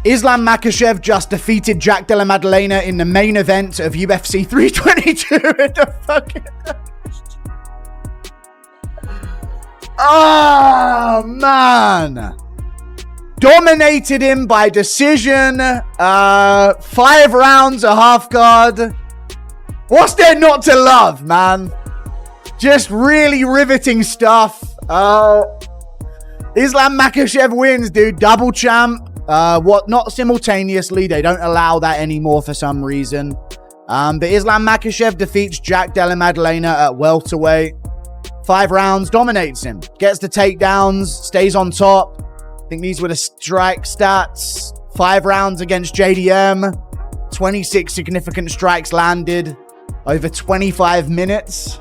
Islam Makhachev just defeated Jack Della Maddalena in the main event of UFC 322 in the fucking... Oh, man. Dominated him by decision. 5 rounds, a half guard. What's there not to love, man? Just really riveting stuff. Islam Makhachev wins, dude. Double champ. Not simultaneously. They don't allow that anymore for some reason. But Islam Makhachev defeats Jack Della Maddalena at welterweight. 5 rounds, dominates him. Gets the takedowns, stays on top. I think these were the strike stats. 5 rounds against JDM. 26 significant strikes landed over 25 minutes.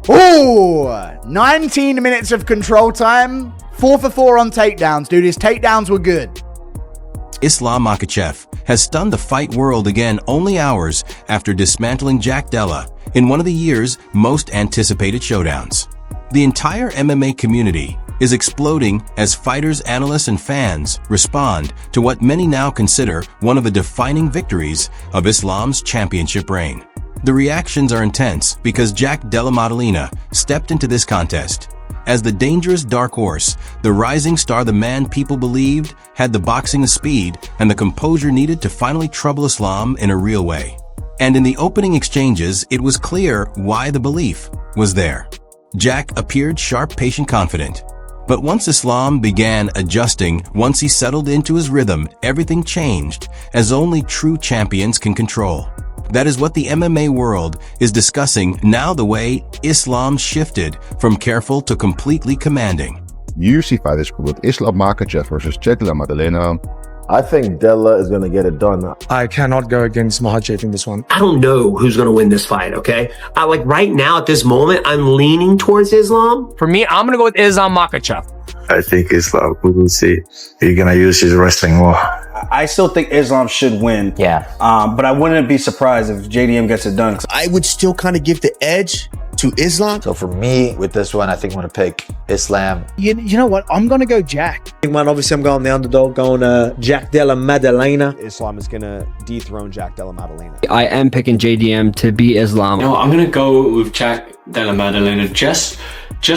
Ooh, 19 minutes of control time. 4 for 4 on takedowns, dude. His takedowns were good. Islam Makhachev has stunned the fight world again only hours after dismantling Jack Della in one of the year's most anticipated showdowns. The entire MMA community is exploding as fighters, analysts, and fans respond to what many now consider one of the defining victories of Islam's championship reign. The reactions are intense because Jack Della Maddalena stepped into this contest as the dangerous dark horse, the rising star, the man people believed had the boxing speed and the composure needed to finally trouble Islam in a real way. And in the opening exchanges, it was clear why the belief was there. Jack appeared sharp, patient, confident. But once Islam began adjusting, once he settled into his rhythm, everything changed, as only true champions can control. That is what the MMA world is discussing now, the way Islam shifted from careful to completely commanding. UFC fight is called Islam Makhachev versus Jack Della Maddalena. I think Della is going to get it done. I cannot go against Makhachev in this one. I don't know who's going to win this fight, okay? Like right now at this moment, I'm leaning towards Islam. For me, I'm going to go with Islam Makhachev. I think Islam, we will see. He's going to use his wrestling more. I still think Islam should win. Yeah. But I wouldn't be surprised if JDM gets it done. I would still kind of give the edge to Islam. So for me, with this one, I think I'm going to pick Islam. You know what? I'm going to go Jack. Man, obviously I'm going the underdog, going Jack Della Maddalena. Islam is going to dethrone Jack Della Maddalena. I am picking JDM to beat Islam. No, I'm going to go with Jack Della Maddalena just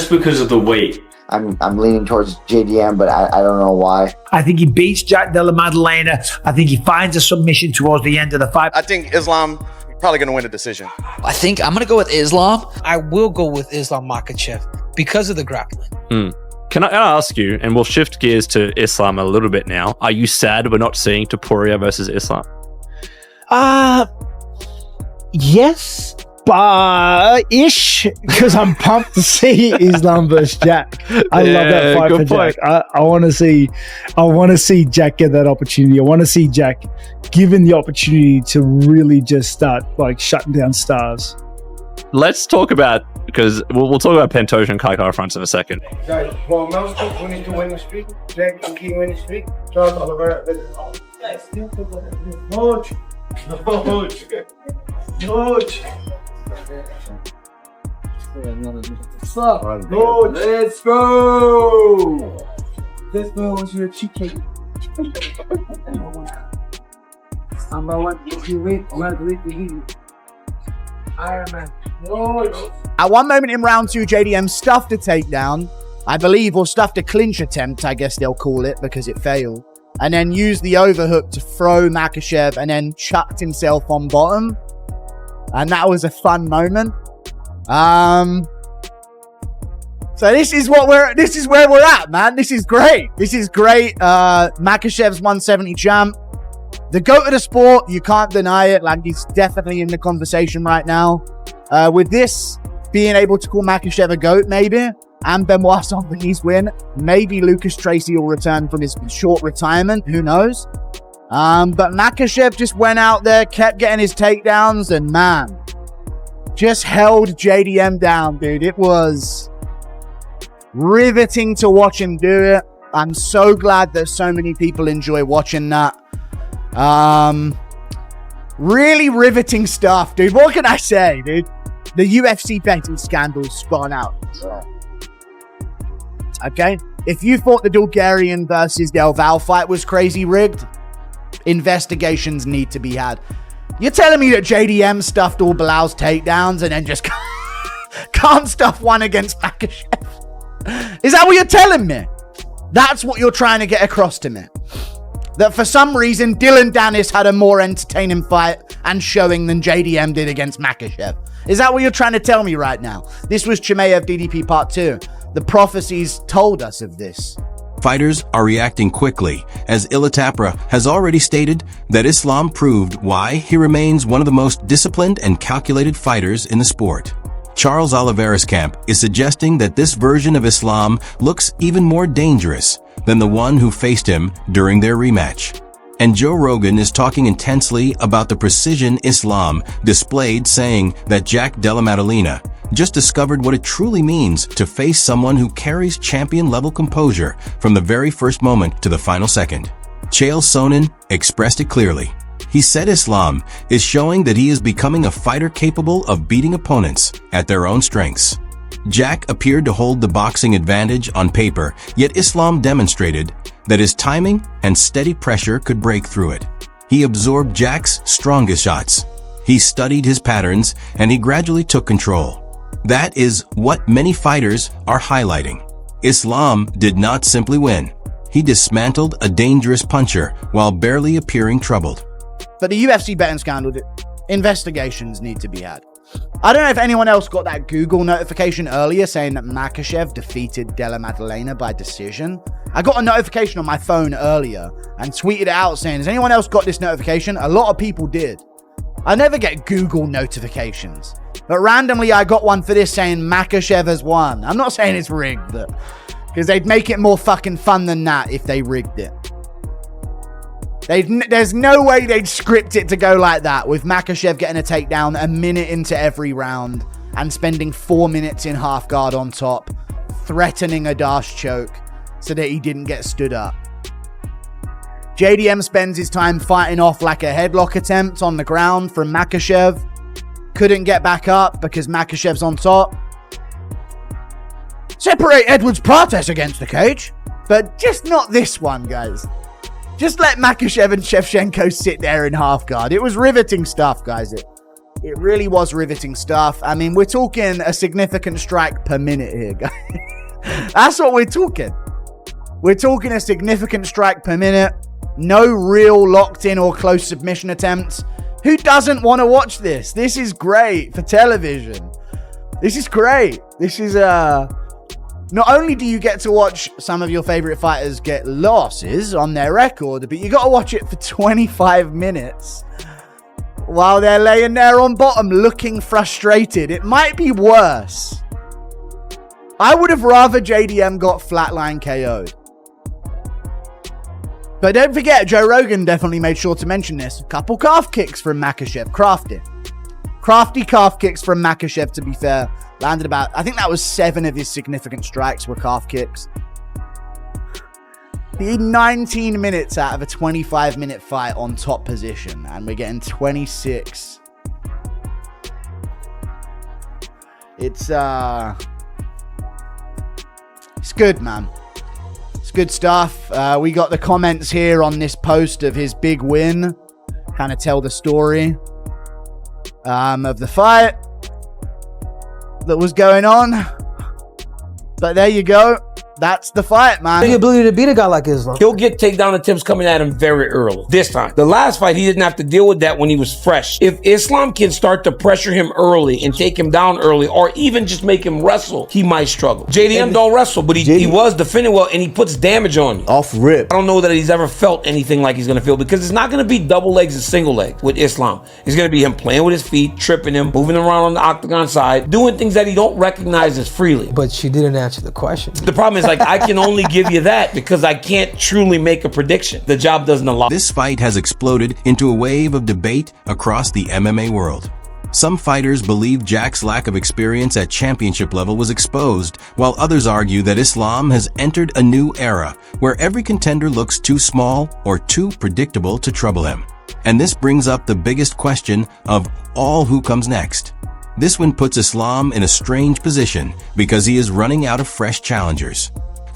because of the weight. I'm leaning towards JDM, but I don't know why. I think he beats Jack Della Maddalena. I think he finds a submission towards the end of the fight. I think Islam probably going to win the decision. I think I'm going to go with Islam. I will go with Islam Makhachev because of the grappling. Can I ask you, and we'll shift gears to Islam a little bit now. Are you sad we're not seeing Topuria versus Islam? Yes. Ish, because I'm pumped to see Islam versus Jack. I love that fight for Jack. I want to see Jack get that opportunity. I want to see Jack given the opportunity to really just start like shutting down stars. Let's talk about, because we'll talk about Pantoja and Kai Kara fronts in a second. Guys, well, Mouse we need to win the streak. Jack and King win the streak. Charles Oliver. George. Let's go! This girl was your cheesecake. Number one, if you wait, well, wait to you. Iron Man. At one moment in round 2, JDM stuffed a takedown, I believe, or stuffed a clinch attempt, I guess they'll call it, because it failed. And then used the overhook to throw Makhachev and then chucked himself on bottom. And that was a fun moment. So this is where we're at, man. This is great. Makhachev's 170 champ. The GOAT of the sport, you can't deny it. Like, he's definitely in the conversation right now. With this being able to call Makhachev a GOAT, maybe, and Benoit Saint-Denis win, maybe Lucas Tracy will return from his short retirement. Who knows? But Makhachev just went out there, kept getting his takedowns, and man, just held JDM down, dude. It was riveting to watch him do it. I'm so glad that so many people enjoy watching that. Really riveting stuff, dude. What can I say, dude? The UFC betting scandal spun out. okay? If you thought the Bulgarian versus Del Val fight was crazy rigged, investigations need to be had. You're telling me that JDM stuffed all Bilal's takedowns and then just can't stuff one against Makhachev? Is that what you're telling me? That's what you're trying to get across to me. That for some reason, Dylan Dennis had a more entertaining fight and showing than JDM did against Makhachev. Is that what you're trying to tell me right now? This was Chimaev DDP Part 2. The prophecies told us of this. Fighters are reacting quickly, as Ilatapra has already stated that Islam proved why he remains one of the most disciplined and calculated fighters in the sport. Charles Oliveira's camp is suggesting that this version of Islam looks even more dangerous than the one who faced him during their rematch. And Joe Rogan is talking intensely about the precision Islam displayed, saying that Jack Della Maddalena just discovered what it truly means to face someone who carries champion-level composure from the very first moment to the final second. Chael Sonnen expressed it clearly. He said Islam is showing that he is becoming a fighter capable of beating opponents at their own strengths. Jack appeared to hold the boxing advantage on paper, yet Islam demonstrated that his timing and steady pressure could break through it. He absorbed Jack's strongest shots. He studied his patterns, and he gradually took control. That is what many fighters are highlighting. Islam did not simply win. He dismantled a dangerous puncher while barely appearing troubled. But the UFC betting scandal, investigations need to be had. I don't know if anyone else got that Google notification earlier saying that Makhachev defeated Della Maddalena by decision. I got a notification on my phone earlier and tweeted it out saying, has anyone else got this notification? A lot of people did. I never get Google notifications. But randomly I got one for this saying Makhachev has won. I'm not saying it's rigged, but because they'd make it more fucking fun than that if they rigged it. There's no way they'd script it to go like that, with Makhachev getting a takedown a minute into every round and spending 4 minutes in half guard on top, threatening a dash choke so that he didn't get stood up. JDM spends his time fighting off like a headlock attempt on the ground from Makhachev. Couldn't get back up because Makhachev's on top. Separate Edwards Prates against the cage, but just not this one, guys. Just let Makhachev and Shevchenko sit there in half guard. It was riveting stuff, guys. It really was riveting stuff. I mean, we're talking a significant strike per minute here, guys. That's what we're talking. We're talking a significant strike per minute. No real locked in or close submission attempts. Who doesn't want to watch this? This is great for television. This is great. This is not only do you get to watch some of your favorite fighters get losses on their record, but you got to watch it for 25 minutes while they're laying there on bottom looking frustrated. It might be worse. I would have rather JDM got flatline KO'd. But don't forget, Joe Rogan definitely made sure to mention this. A couple calf kicks from Makhachev. Crafty calf kicks from Makhachev, to be fair. Landed about, I think that was 7 of his significant strikes were calf kicks. He had 19 minutes out of a 25-minute fight on top position, and we're getting 26. It's good, man. It's good stuff. We got the comments here on this post of his big win. Kind of tell the story of the fight that was going on. But there you go. That's the fight, man. The ability to beat a guy like Islam. He'll get takedown attempts coming at him very early. This time. The last fight, he didn't have to deal with that when he was fresh. If Islam can start to pressure him early and take him down early, or even just make him wrestle, he might struggle. JDM don't wrestle, but he was defending well, and he puts damage on you. Off rip. I don't know that he's ever felt anything like he's going to feel, because it's not going to be double legs and single legs with Islam. It's going to be him playing with his feet, tripping him, moving around on the octagon side, doing things that he don't recognize as freely. But she didn't answer the question. The problem is, like, I can only give you that because I can't truly make a prediction. The job doesn't allow. This fight has exploded into a wave of debate across the MMA world. Some fighters believe Jack's lack of experience at championship level was exposed, while others argue that Islam has entered a new era where every contender looks too small or too predictable to trouble him. And this brings up the biggest question of all: who comes next? This one puts Islam in a strange position because he is running out of fresh challengers.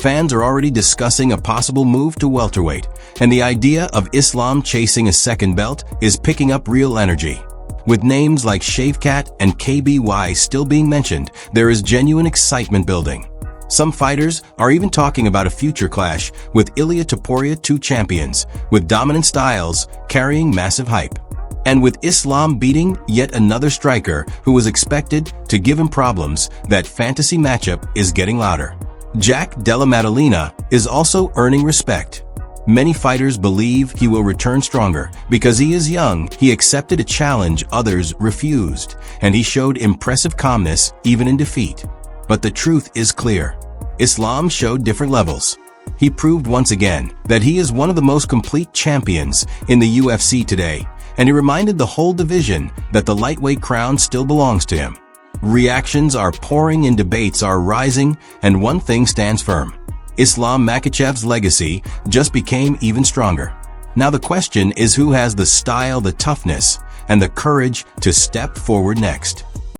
fans are already discussing a possible move to welterweight, and the idea of Islam chasing a second belt is picking up real energy. With names like Shavkat and KBY still being mentioned, there is genuine excitement building. Some fighters are even talking about a future clash with Ilia Topuria, two champions, with dominant styles carrying massive hype. And with Islam beating yet another striker who was expected to give him problems, that fantasy matchup is getting louder. Jack Della Maddalena is also earning respect. Many fighters believe he will return stronger. Because he is young, he accepted a challenge others refused, and he showed impressive calmness even in defeat. But the truth is clear. Islam showed different levels. He proved once again that he is one of the most complete champions in the UFC today, and he reminded the whole division that the lightweight crown still belongs to him. Reactions are pouring and debates are rising, and one thing stands firm. Islam Makhachev's legacy just became even stronger. Now the question is, who has the style, the toughness, and the courage to step forward next?